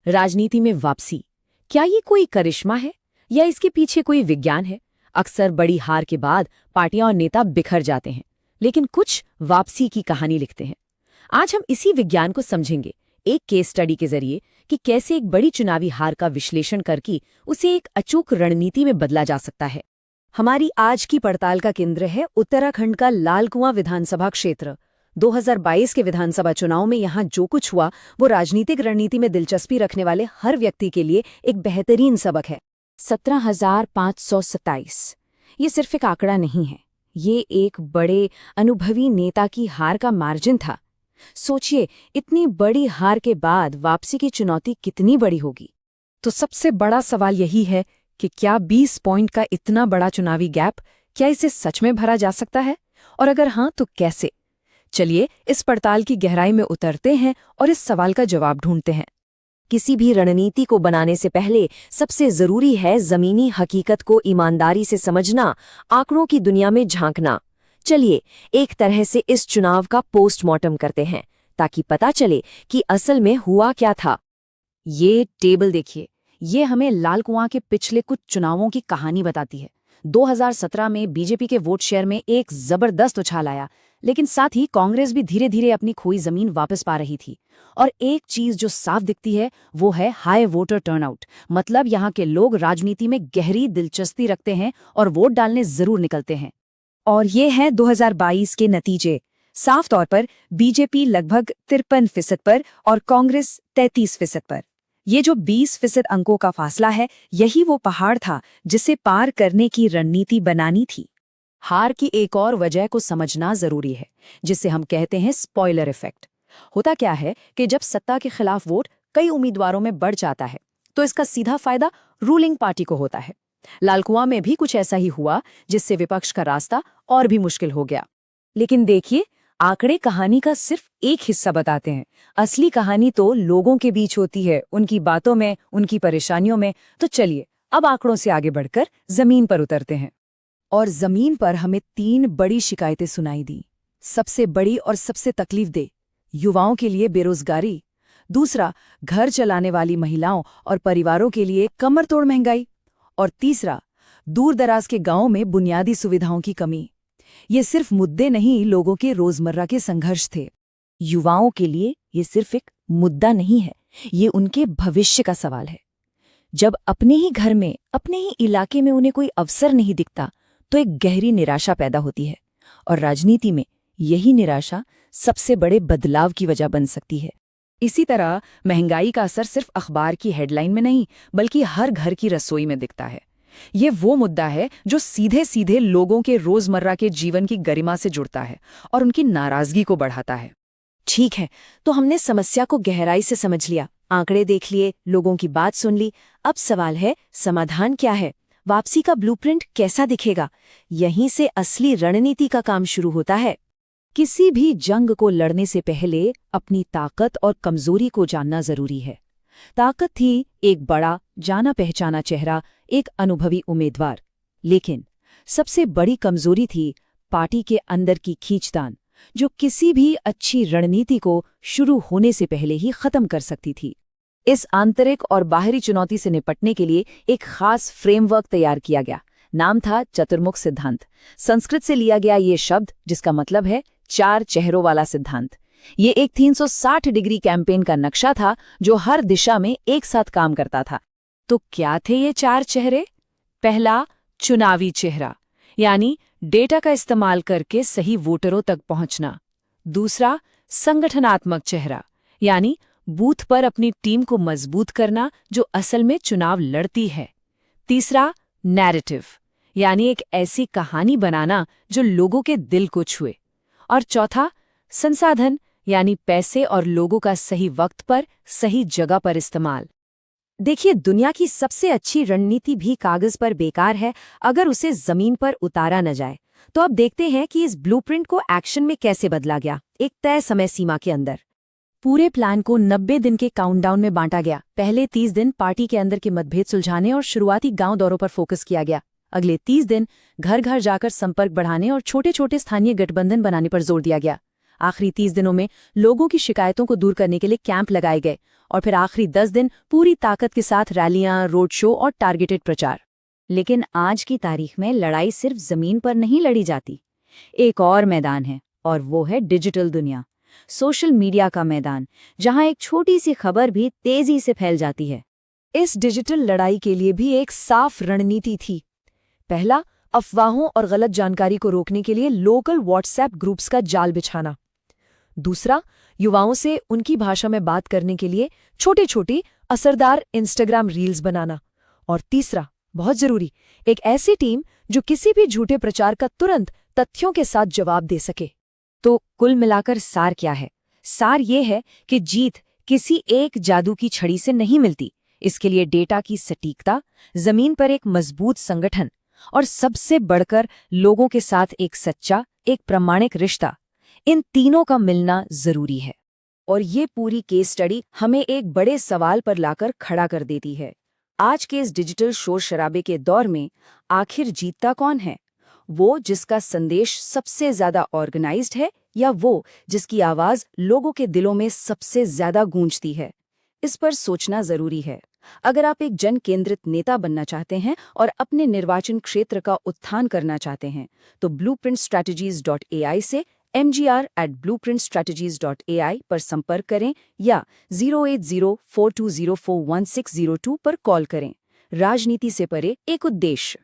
राजनीति में वापसी, क्या ये कोई करिश्मा है या इसके पीछे कोई विज्ञान है? अक्सर बड़ी हार के बाद पार्टियां और नेता बिखर जाते हैं, लेकिन कुछ वापसी की कहानी लिखते हैं। आज हम इसी विज्ञान को समझेंगे, एक केस स्टडी के जरिए कि कैसे एक बड़ी चुनावी हार का विश्लेषण करके उसे एक अचूक रणनीति में बदला जा सकता है। हमारी आज की पड़ताल का केंद्र है उत्तराखंड का लालकुआं विधानसभा क्षेत्र। 2022 के विधानसभा चुनाव में यहाँ जो कुछ हुआ वो राजनीतिक रणनीति में दिलचस्पी रखने वाले हर व्यक्ति के लिए एक बेहतरीन सबक है। 17,527 ये सिर्फ एक आंकड़ा नहीं है, ये एक बड़े अनुभवी नेता की हार का मार्जिन था। सोचिए, इतनी बड़ी हार के बाद वापसी की चुनौती कितनी बड़ी होगी। तो सबसे बड़ा सवाल यही है कि क्या 20 पॉइंट का इतना बड़ा चुनावी गैप, क्या इसे सच में भरा जा सकता है, और अगर हाँ तो कैसे? चलिए इस पड़ताल की गहराई में उतरते हैं और इस सवाल का जवाब ढूंढते हैं। किसी भी रणनीति को बनाने से पहले सबसे जरूरी है जमीनी हकीकत को ईमानदारी से समझना, आंकड़ों की दुनिया में झांकना। चलिए एक तरह से इस चुनाव का पोस्टमार्टम करते हैं ताकि पता चले कि असल में हुआ क्या था। ये टेबल देखिए, ये हमें लालकुआं के पिछले कुछ चुनावों की कहानी बताती है। 2017 में बीजेपी के वोट शेयर में एक जबरदस्त उछाल आया, लेकिन साथ ही कांग्रेस भी धीरे धीरे अपनी खोई जमीन वापस पा रही थी। और एक चीज जो साफ दिखती है वो है हाई वोटर टर्नआउट, मतलब यहाँ के लोग राजनीति में गहरी दिलचस्पी रखते हैं और वोट डालने जरूर निकलते हैं। और ये हैं 2022 के नतीजे। साफ तौर पर बीजेपी लगभग 53% पर और कांग्रेस 33% पर। ये जो 20% अंकों का फासला है, यही वो पहाड़ था जिसे पार करने की रणनीति बनानी थी। हार की एक और वजह को समझना जरूरी है, जिसे हम कहते हैं स्पॉइलर इफेक्ट। होता क्या है कि जब सत्ता के खिलाफ वोट कई उम्मीदवारों में बढ़ जाता है तो इसका सीधा फायदा रूलिंग पार्टी को होता है। लालकुआं में भी कुछ ऐसा ही हुआ, जिससे विपक्ष का रास्ता और भी मुश्किल हो गया। लेकिन देखिए, आंकड़े कहानी का सिर्फ एक हिस्सा बताते हैं। असली कहानी तो लोगों के बीच होती है, उनकी बातों में, उनकी परेशानियों में। तो चलिए अब आंकड़ों से आगे बढ़कर जमीन पर उतरते हैं। और जमीन पर हमें 3 बड़ी शिकायतें सुनाई दी। सबसे बड़ी और सबसे तकलीफदेह, युवाओं के लिए बेरोजगारी। दूसरा, घर चलाने वाली महिलाओं और परिवारों के लिए कमरतोड़ महंगाई। और तीसरा, दूर दराज के गांवों में बुनियादी सुविधाओं की कमी। ये सिर्फ मुद्दे नहीं, लोगों के रोजमर्रा के संघर्ष थे। युवाओं के लिए ये सिर्फ एक मुद्दा नहीं है, ये उनके भविष्य का सवाल है। जब अपने ही घर में, अपने ही इलाके में उन्हें कोई अवसर नहीं दिखता तो एक गहरी निराशा पैदा होती है। और राजनीति में यही निराशा सबसे बड़े बदलाव की वजह बन सकती है। इसी तरह महंगाई का असर सिर्फ अखबार की हेडलाइन में नहीं, बल्कि हर घर की रसोई में दिखता है। ये वो मुद्दा है जो सीधे सीधे लोगों के रोजमर्रा के जीवन की गरिमा से जुड़ता है और उनकी नाराजगी को बढ़ाता है। ठीक है, तो हमने समस्या को गहराई से समझ लिया, आंकड़े देख लिए, लोगों की बात सुन ली। अब सवाल है, समाधान क्या है? वापसी का ब्लूप्रिंट कैसा दिखेगा? यहीं से असली रणनीति का काम शुरू होता है। किसी भी जंग को लड़ने से पहले अपनी ताकत और कमजोरी को जानना जरूरी है। ताकत थी एक बड़ा, जाना पहचाना चेहरा, एक अनुभवी उम्मीदवार। लेकिन सबसे बड़ी कमजोरी थी पार्टी के अंदर की खींचतान, जो किसी भी अच्छी रणनीति को शुरू होने से पहले ही खत्म कर सकती थी। इस आंतरिक और बाहरी चुनौती से निपटने के लिए एक खास फ्रेमवर्क तैयार किया गया। नाम था चतुर्मुख सिद्धांत। संस्कृत से लिया गया ये शब्द, जिसका मतलब है 4 चेहरों वाला सिद्धांत। ये एक 360 डिग्री कैंपेन का नक्शा था जो हर दिशा में एक साथ काम करता था। तो क्या थे ये 4 चेहरे? पहला, चुनावी चेहरा, यानी डेटा का इस्तेमाल करके सही वोटरों तक पहुंचना। दूसरा, संगठनात्मक चेहरा, यानी बूथ पर अपनी टीम को मजबूत करना जो असल में चुनाव लड़ती है। तीसरा, नैरेटिव, यानी एक ऐसी कहानी बनाना जो लोगों के दिल को छुए। और चौथा, संसाधन, यानी पैसे और लोगों का सही वक्त पर, सही जगह पर इस्तेमाल। देखिए, दुनिया की सबसे अच्छी रणनीति भी कागज पर बेकार है अगर उसे जमीन पर उतारा न जाए। तो अब देखते हैं कि इस ब्लूप्रिंट को एक्शन में कैसे बदला गया, एक तय समय सीमा के अंदर। पूरे प्लान को 90 दिन के काउंटडाउन में बांटा गया। पहले 30 दिन पार्टी के अंदर के मतभेद सुलझाने और शुरुआती गांव दौरों पर फोकस किया गया। अगले 30 दिन घर घर जाकर संपर्क बढ़ाने और छोटे छोटे स्थानीय गठबंधन बनाने पर जोर दिया गया। आखिरी 30 दिनों में लोगों की शिकायतों को दूर करने के लिए कैंप लगाए गए और फिर आखिरी 10 दिन पूरी ताकत के साथ रैलियां, रोड शो और टारगेटेड प्रचार। लेकिन आज की तारीख में लड़ाई सिर्फ जमीन पर नहीं लड़ी जाती। एक और मैदान है और वो है डिजिटल दुनिया, सोशल मीडिया का मैदान, जहां एक छोटी सी खबर भी तेजी से फैल जाती है। इस डिजिटल लड़ाई के लिए भी एक साफ रणनीति थी। पहला, अफवाहों और गलत जानकारी को रोकने के लिए लोकल व्हाट्सएप ग्रुप्स का जाल बिछाना। दूसरा, युवाओं से उनकी भाषा में बात करने के लिए छोटे छोटे असरदार इंस्टाग्राम रील्स बनाना। और तीसरा, बहुत जरूरी, एक ऐसी टीम जो किसी भी झूठे प्रचार का तुरंत तथ्यों के साथ जवाब दे सके। तो कुल मिलाकर सार क्या है? सार ये है कि जीत किसी एक जादू की छड़ी से नहीं मिलती। इसके लिए डेटा की सटीकता, जमीन पर एक मजबूत संगठन और सबसे बढ़कर लोगों के साथ एक सच्चा, एक प्रामाणिक रिश्ता, इन तीनों का मिलना जरूरी है। और ये पूरी केस स्टडी हमें एक बड़े सवाल पर लाकर खड़ा कर देती है। आज के इस डिजिटल शोर शराबे के दौर में आखिर जीतता कौन है? वो जिसका संदेश सबसे ज्यादा ऑर्गेनाइज्ड है, या वो जिसकी आवाज लोगों के दिलों में सबसे ज्यादा गूंजती है? इस पर सोचना जरूरी है। अगर आप एक जन केंद्रित नेता बनना चाहते हैं और अपने निर्वाचन क्षेत्र का उत्थान करना चाहते हैं, तो blueprintstrategies.ai से mgr@blueprintstrategies.ai पर संपर्क करें या 08042041602 पर कॉल करें। राजनीति से परे एक उद्देश्य।